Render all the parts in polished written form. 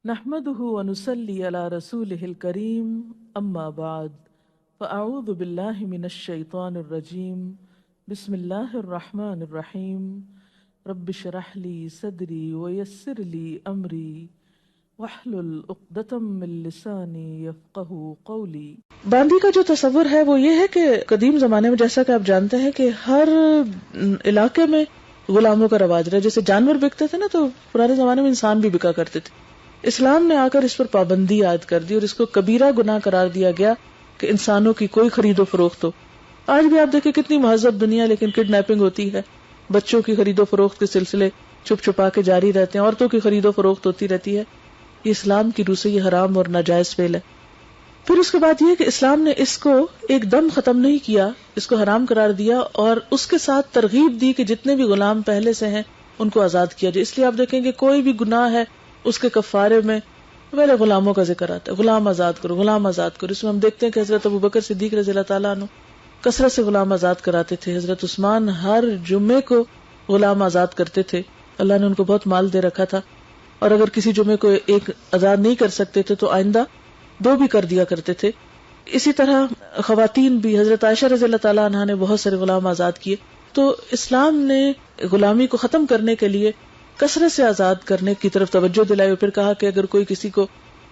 نحمده ونصلي على رسوله الكريم أما بعد فأعوذ بالله من الشيطان الرجيم بسم الله الرحمن الرحيم رب اشرح لي صدري ويسر لي أمري واحلل عقدة من لساني يفقهوا قولي۔ باندی کا جو تصور ہے وہ یہ ہے کہ قدیم زمانے میں جیسا کہ آپ جانتے ہیں کہ ہر علاقے میں غلاموں کا رواج رہا، جیسے جانور بکتے تھے نا تو پرانے زمانے میں انسان بھی بکا کرتے تھے۔ اسلام نے آ کر اس پر پابندی عائد کر دی اور اس کو کبیرہ گناہ قرار دیا گیا کہ انسانوں کی کوئی خرید و فروخت ہو۔ آج بھی آپ دیکھیں کتنی مہذب دنیا، لیکن کڈنیپنگ ہوتی ہے، بچوں کی خرید و فروخت کے سلسلے چھپ چھپا کے جاری رہتے ہیں، عورتوں کی خرید و فروخت ہوتی رہتی ہے۔ یہ اسلام کی روح سے یہ حرام اور ناجائز فعل ہے۔ پھر اس کے بعد یہ کہ اسلام نے اس کو ایک دم ختم نہیں کیا، اس کو حرام قرار دیا اور اس کے ساتھ ترغیب دی کہ جتنے بھی غلام پہلے سے ہیں ان کو آزاد کیا جائے۔ اس لیے آپ دیکھیں کہ کوئی بھی گناہ ہے اس کے کفارے میں پہلے غلاموں کا ذکر آتا ہے، غلام آزاد کرو، غلام آزاد کرو۔ اس میں ہم دیکھتے ہیں کہ حضرت ابوبکر صدیق رضی اللہ تعالیٰ عنہ کثرت سے غلام آزاد کراتے تھے، حضرت عثمان ہر جمعے کو غلام آزاد کرتے تھے، اللہ نے ان کو بہت مال دے رکھا تھا، اور اگر کسی جمعے کو ایک آزاد نہیں کر سکتے تھے تو آئندہ 2 بھی کر دیا کرتے تھے۔ اسی طرح خواتین بھی، حضرت عائشہ رضی اللہ تعالیٰ عنہ نے بہت سارے غلام آزاد کیے۔ تو اسلام نے غلامی کو ختم کرنے کے لیے کثرت سے آزاد کرنے کی طرف توجہ دلائی، اور پھر کہا کہ اگر کوئی کسی کو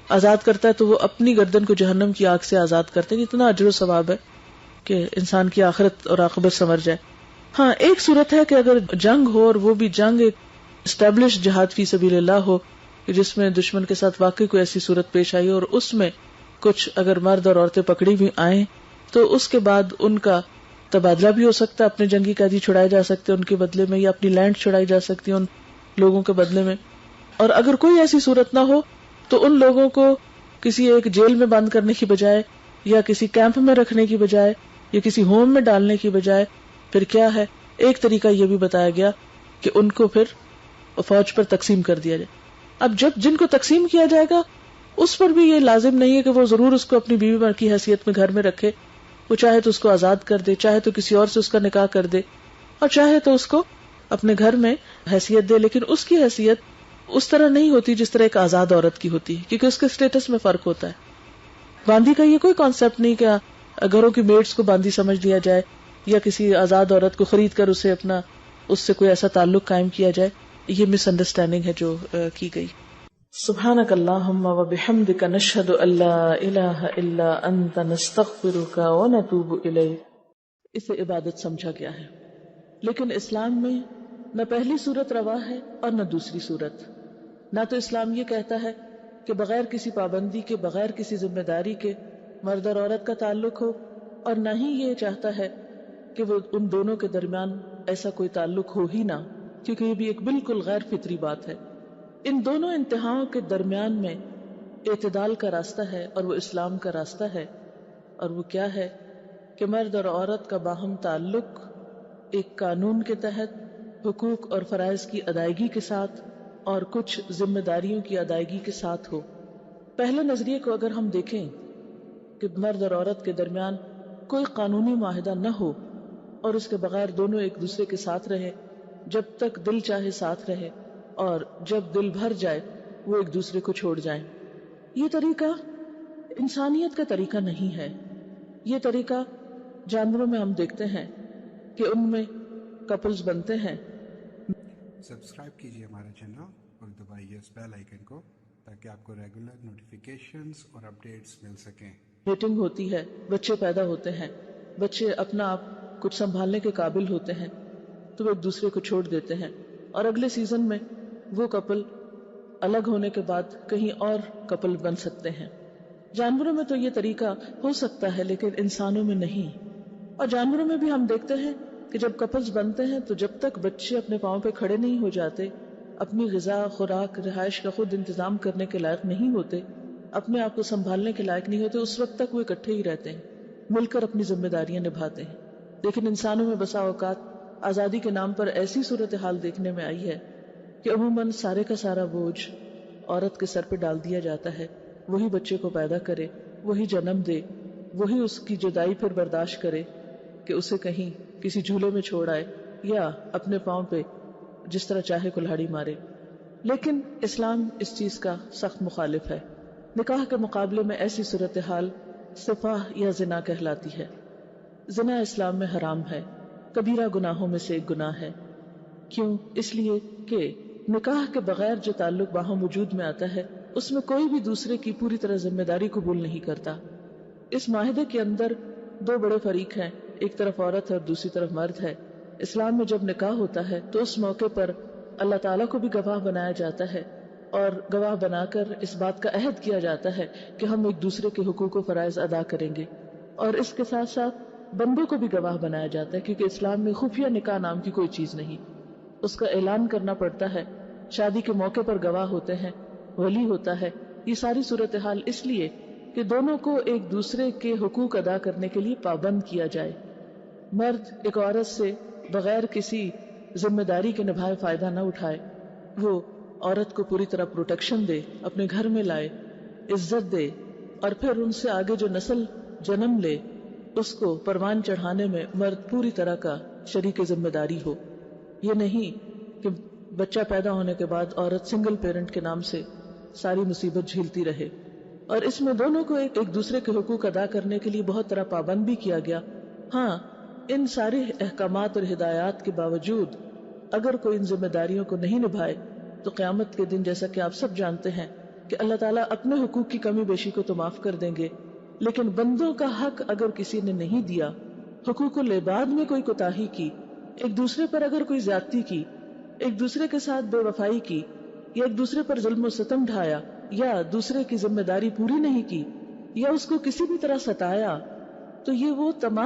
آزاد کرتا ہے تو وہ اپنی گردن کو جہنم کی آگ سے آزاد کرتے ہیں۔ اتنا اجر و ثواب ہے کہ انسان کی آخرت اور عاقبت سنور جائے۔ ہاں، ایک صورت ہے کہ اگر جنگ ہو اور وہ بھی جنگ ایک اسٹیبلش جہاد فی سبیل اللہ ہو، جس میں دشمن کے ساتھ واقعی کوئی ایسی صورت پیش آئی اور اس میں کچھ اگر مرد اور عورتیں پکڑی بھی آئیں تو اس کے بعد ان کا تبادلہ بھی ہو سکتا ہے، اپنے جنگی قیدی چھڑائے جا سکتے ہیں ان کے بدلے میں، یا اپنی لینڈ چھڑائی جا سکتی ہے ان لوگوں کے بدلے میں۔ اور اگر کوئی ایسی صورت نہ ہو تو ان لوگوں کو کسی ایک جیل میں بند کرنے کی بجائے یا کسی کیمپ میں رکھنے کی بجائے یا کسی ہوم میں ڈالنے کی بجائے پھر کیا ہے، ایک طریقہ یہ بھی بتایا گیا کہ ان کو پھر فوج پر تقسیم کر دیا جائے۔ اب جن کو تقسیم کیا جائے گا اس پر بھی یہ لازم نہیں ہے کہ وہ ضرور اس کو اپنی بیوی کی حیثیت میں گھر میں رکھے، وہ چاہے تو اس کو آزاد کر دے، چاہے تو کسی اور سے اس کا نکاح کر دے، اور چاہے تو اس کو اپنے گھر میں حیثیت دے، لیکن اس کی حیثیت اس طرح نہیں ہوتی جس طرح ایک آزاد عورت کی ہوتی ہے، کیونکہ اس کے سٹیٹس میں فرق ہوتا ہے۔ باندی کا یہ کوئی کانسیپٹ نہیں کہ گھروں کی میڈس کو باندی سمجھ لیا جائے یا کسی آزاد عورت کو خرید کر اس سے کوئی ایسا تعلق قائم کیا جائے۔ یہ مس انڈرسٹینڈنگ ہے جو کی گئی۔ سبحانک اللہم و بحمدک نشہد ان لا الہ الا انت نستغفرک و نتوب الیک۔ اسے عبادت سمجھا گیا ہے، لیکن اسلام میں نہ پہلی صورت روا ہے اور نہ دوسری صورت۔ نہ تو اسلام یہ کہتا ہے کہ بغیر کسی پابندی کے، بغیر کسی ذمہ داری کے مرد اور عورت کا تعلق ہو، اور نہ ہی یہ چاہتا ہے کہ وہ ان دونوں کے درمیان ایسا کوئی تعلق ہو ہی نہ، کیونکہ یہ بھی ایک بالکل غیر فطری بات ہے۔ ان دونوں انتہاؤں کے درمیان میں اعتدال کا راستہ ہے، اور وہ اسلام کا راستہ ہے، اور وہ کیا ہے کہ مرد اور عورت کا باہم تعلق ایک قانون کے تحت حقوق اور فرائض کی ادائیگی کے ساتھ اور کچھ ذمہ داریوں کی ادائیگی کے ساتھ ہو۔ پہلے نظریے کو اگر ہم دیکھیں کہ مرد اور عورت کے درمیان کوئی قانونی معاہدہ نہ ہو اور اس کے بغیر دونوں ایک دوسرے کے ساتھ رہے، جب تک دل چاہے ساتھ رہے، اور جب دل بھر جائے وہ ایک دوسرے کو چھوڑ جائیں، یہ طریقہ انسانیت کا طریقہ نہیں ہے۔ یہ طریقہ جانوروں میں ہم دیکھتے ہیں کہ ان میں کپلز بنتے ہیں۔ سبسکرائب کیجیے ہمارا چینل اور دبائیے اس بیل آئیکن کو تاکہ آپ کو ریگولر نوٹیفیکیشنز اور اپڈیٹس مل سکیں۔ میٹنگ ہوتی ہے، بچے پیدا ہوتے ہیں، بچے اپنا آپ کچھ سنبھالنے کے قابل ہوتے ہیں تو وہ ایک دوسرے کو چھوڑ دیتے ہیں، اور اگلے سیزن میں وہ کپل الگ ہونے کے بعد کہیں اور کپل بن سکتے ہیں۔ جانوروں میں تو یہ طریقہ ہو سکتا ہے لیکن انسانوں میں نہیں۔ اور جانوروں میں بھی ہم دیکھتے ہیں کہ جب کپلز بنتے ہیں تو جب تک بچے اپنے پاؤں پہ کھڑے نہیں ہو جاتے، اپنی غذا، خوراک، رہائش کا خود انتظام کرنے کے لائق نہیں ہوتے، اپنے آپ کو سنبھالنے کے لائق نہیں ہوتے، اس وقت تک وہ اکٹھے ہی رہتے ہیں، مل کر اپنی ذمہ داریاں نبھاتے ہیں۔ لیکن انسانوں میں بسا اوقات آزادی کے نام پر ایسی صورتحال دیکھنے میں آئی ہے کہ عموماً سارے کا سارا بوجھ عورت کے سر پہ ڈال دیا جاتا ہے، وہی بچے کو پیدا کرے، وہی جنم دے، وہی اس کی جدائی پھر برداشت کرے کہ اسے کہیں کسی جھولے میں چھوڑ آئے یا اپنے پاؤں پہ جس طرح چاہے کلہاڑی مارے۔ لیکن اسلام اس چیز کا سخت مخالف ہے. نکاح کے مقابلے میں ایسی صورتحال سفاح یا زنا کہلاتی ہے. زنا اسلام میں حرام ہے، کبیرہ گناہوں میں سے ایک گناہ ہے. کیوں؟ اس لیے کہ نکاح کے بغیر جو تعلق باہم وجود میں آتا ہے اس میں کوئی بھی دوسرے کی پوری طرح ذمہ داری قبول نہیں کرتا. اس معاہدے کے اندر دو بڑے فریق ہیں، ایک طرف عورت ہے اور دوسری طرف مرد ہے. اسلام میں جب نکاح ہوتا ہے تو اس موقع پر اللہ تعالیٰ کو بھی گواہ بنایا جاتا ہے، اور گواہ بنا کر اس بات کا عہد کیا جاتا ہے کہ ہم ایک دوسرے کے حقوق و فرائض ادا کریں گے. اور اس کے ساتھ ساتھ بندوں کو بھی گواہ بنایا جاتا ہے، کیونکہ اسلام میں خفیہ نکاح نام کی کوئی چیز نہیں. اس کا اعلان کرنا پڑتا ہے، شادی کے موقع پر گواہ ہوتے ہیں، ولی ہوتا ہے. یہ ساری صورتحال اس لیے کہ دونوں کو ایک دوسرے کے حقوق ادا کرنے کے لیے پابند کیا جائے. مرد ایک عورت سے بغیر کسی ذمہ داری کے نبھائے فائدہ نہ اٹھائے. وہ عورت کو پوری طرح پروٹیکشن دے، اپنے گھر میں لائے، عزت دے، اور پھر ان سے آگے جو نسل جنم لے اس کو پروان چڑھانے میں مرد پوری طرح کا شریک ذمہ داری ہو. یہ نہیں کہ بچہ پیدا ہونے کے بعد عورت سنگل پیرنٹ کے نام سے ساری مصیبت جھیلتی رہے. اور اس میں دونوں کو ایک دوسرے کے حقوق ادا کرنے کے لیے بہت طرح پابند بھی کیا گیا. ہاں، ان سارے احکامات اور ہدایات کے باوجود اگر کوئی ان ذمہ داریوں کو نہیں نبھائے تو قیامت کے دن جیسا کہ آپ سب جانتے ہیں کہ اللہ تعالیٰ اپنے حقوق کی کمی بیشی کو تو معاف کر دیں گے، لیکن بندوں کا حق اگر کسی نے نہیں دیا، حقوق العباد میں کوئی کوتاہی کی، ایک دوسرے پر اگر کوئی زیادتی کی، ایک دوسرے کے ساتھ بے وفائی کی، یا ایک دوسرے پر ظلم و ستم ڈھایا، یا دوسرے کی ذمہ داری پوری نہیں کی، یا اس کو کسی بھی طرح ستایا، تو یہ وہ تمام